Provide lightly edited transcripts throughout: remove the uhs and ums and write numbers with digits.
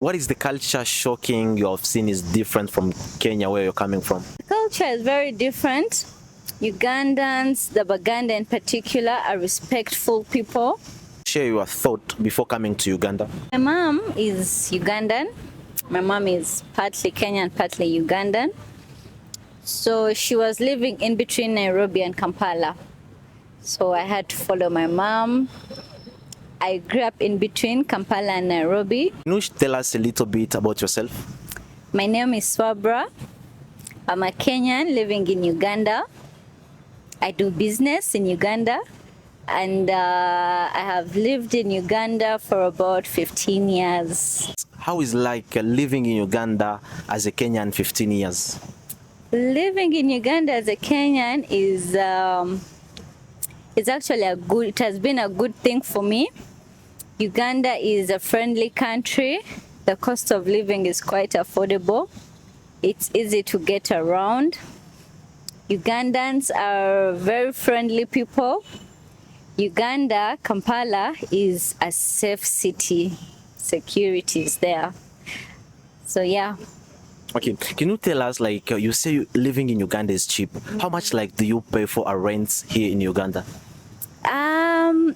What is the culture shocking you have seen is different from Kenya, where you're coming from? The culture is very different. Ugandans, the Baganda in particular, are respectful people. Share your thought before coming to Uganda. My mom is Ugandan. My mom is partly Kenyan, partly Ugandan. So she was living in between Nairobi and Kampala. So I had to follow my mom. I grew up in between Kampala and Nairobi. Can you tell us a little bit about yourself? My name is Swabra. I'm a Kenyan living in Uganda. I do business in Uganda, and I have lived in Uganda for about 15 years. How is like living in Uganda as a Kenyan 15 years? Living in Uganda as a Kenyan is actually it has been a good thing for me. Uganda is a friendly country. The cost of living is quite affordable. It's easy to get around. Ugandans are very friendly people. Uganda, Kampala is a safe city. Security is there. So yeah. Okay, can you tell us, like, you say living in Uganda is cheap. How much like do you pay for a rent here in Uganda?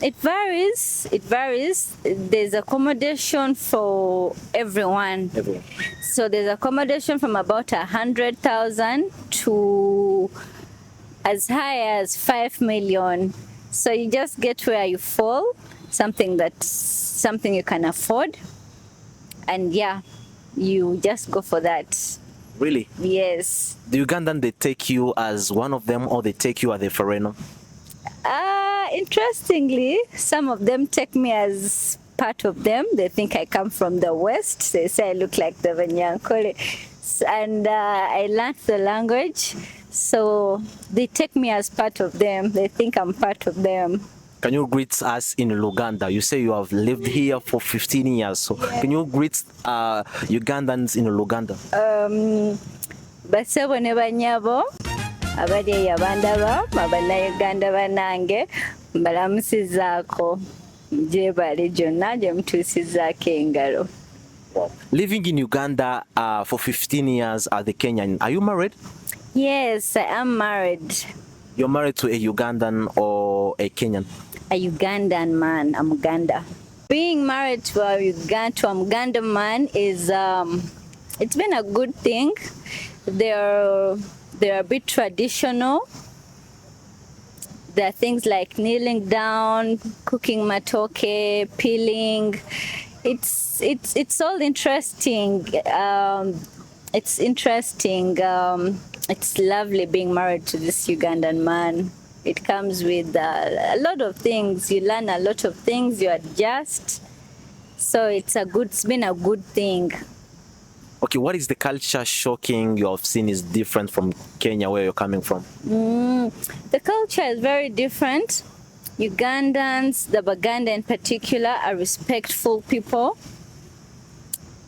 It varies. It varies. There's accommodation for everyone. So there's accommodation from about 100,000 to as high as 5 million. So you just get where you fall, something you can afford, and yeah, you just go for that. Really? Yes. The Ugandan, they take you as one of them, or they take you as a foreigner? Interestingly, some of them take me as part of them. They think I come from the West. They say I look like the Vanyankole. And I learned the language, so they take me as part of them. They think I'm part of them. Can you greet us in Uganda? You say you have lived here for 15 years. So can you greet Ugandans in Uganda? Basebo ne banyabo abali eyo abandaba abannayuganda bannange mbalamusizaako gyebali gyonna gye mutuusizaako engalo. Living in Uganda for 15 years as a Kenyan, are you married? Yes, I am married. You're married to a Ugandan or a Kenyan? A Ugandan man. I'm Uganda. Being married to a Ugandan man is it's been a good thing. They're a bit traditional. There are things like kneeling down, cooking matoke, peeling. It's all interesting. It's interesting. It's lovely being married to this Ugandan man. It comes with a lot of things. You learn a lot of things. You adjust. So it's been a good thing. Okay, what is the culture shocking you have seen is different from Kenya, where you're coming from? The culture is very different. Ugandans, the Baganda in particular, are respectful people.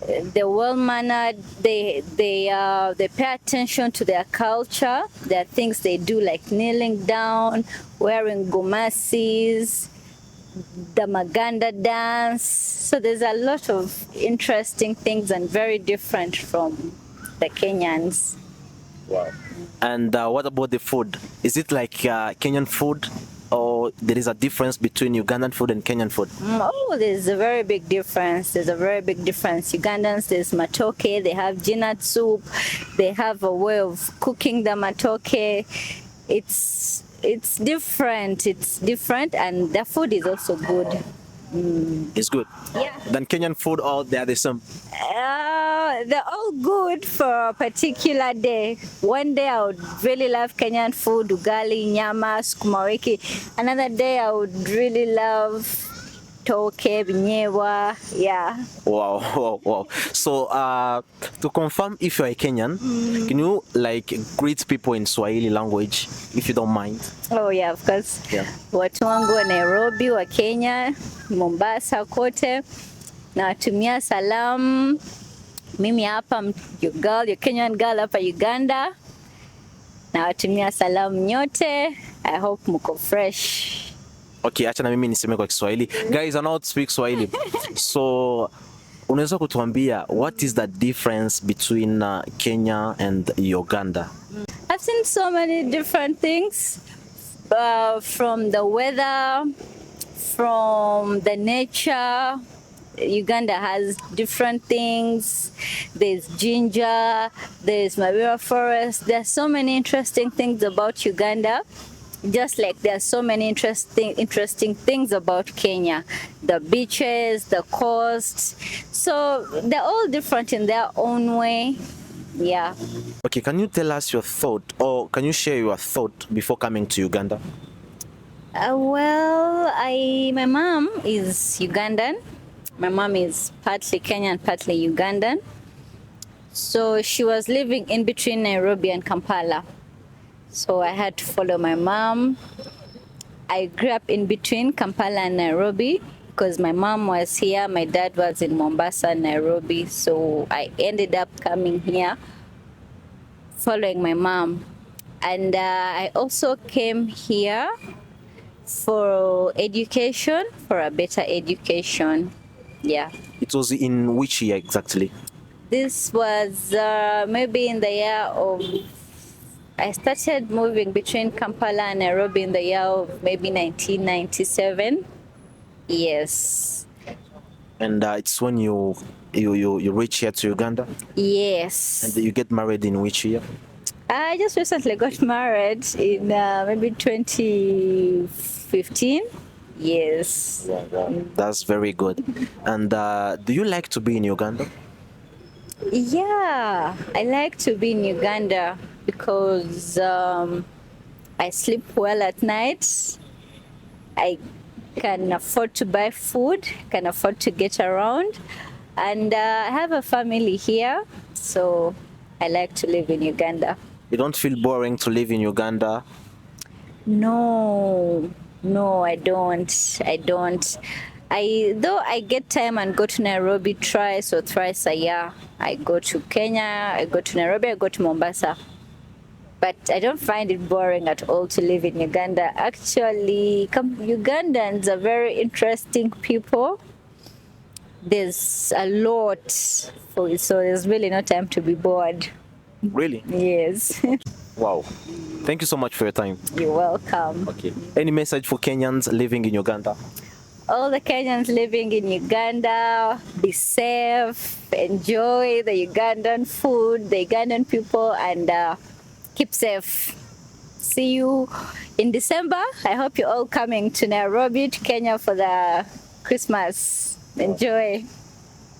They're well-mannered. They pay attention to their culture. There are things they do like kneeling down, wearing gomasis, the Maganda dance. So there's a lot of interesting things and very different from the Kenyans. Wow. And what about the food? Is it like Kenyan food, or there is a difference between Ugandan food and Kenyan food? Oh, there's a very big difference. Ugandans, there's matoke, they have jinat soup, they have a way of cooking the matoke. It's different, and the food is also good. It's good. Yeah. Than Kenyan food, or they are the same? They're all good for a particular day. One day I would really love Kenyan food, ugali, nyama, sukuma wiki. Another day I would really love toke, binyewa, yeah. Wow. So to confirm if you're a Kenyan, can you like greet people in Swahili language, if you don't mind? Oh yeah, of course. Yeah. Watu wangu wa Nairobi, wa Kenya, Mombasa kote, nawatumia salamu. Mimi hapa your Kenyan girl hapa Uganda. Nawatumia salamu nyote. I hope mko fresh. Okay, acha na mimi niseme kwa Kiswahili. Guys, I know how to speak Swahili. So unaweza kutuambia what is the difference between Kenya and Uganda? I've seen so many different things, from the weather, from the nature. Uganda has different things. There's ginger, there's Mabera forest. There's so many interesting things about Uganda. Just like there are so many interesting things about Kenya. The beaches, the coast. So they're all different in their own way. Yeah. Okay, can you tell us your thought, or can you share your thought before coming to Uganda? Well, my mom is Ugandan. My mom is partly Kenyan, partly Ugandan. So she was living in between Nairobi and Kampala. So I had to follow my mom. I grew up in between Kampala and Nairobi because my mom was here, my dad was in Mombasa, Nairobi. So I ended up coming here following my mom. And I also came here for education, for a better education. Yeah. It was in which year exactly? This was maybe in the year of, I started moving between Kampala and Nairobi in the year of maybe 1997. Yes. And it's when you reach here to Uganda? Yes. And you get married in which year? I just recently got married in maybe 2015. Yes. That's very good. And do you like to be in Uganda? Yeah, I like to be in Uganda because I sleep well at night. I can afford to buy food, can afford to get around, and I have a family here, so I like to live in Uganda. You don't feel boring to live in Uganda? No, I don't. Though I get time and go to Nairobi twice or thrice a year. I go to Kenya, I go to Nairobi, I go to Mombasa. But I don't find it boring at all to live in Uganda. Actually, Ugandans are very interesting people. There's a lot for it, so there's really no time to be bored. Really? Yes. Wow. Thank you so much for your time. You're welcome. Okay. Any message for Kenyans living in Uganda? All the Kenyans living in Uganda, be safe, enjoy the Ugandan food, the Ugandan people, and keep safe. See you in December. I hope you're all coming to Nairobi, to Kenya for the Christmas. Enjoy.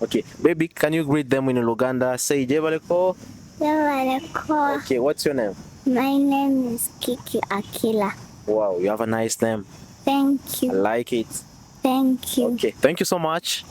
Okay. Baby, can you greet them in Uganda? Say Jebaleko. Yamaleko. Okay, what's your name? My name is Kiki Akila. Wow, you have a nice name. Thank I you. like it. Thank you. Okay, thank you so much.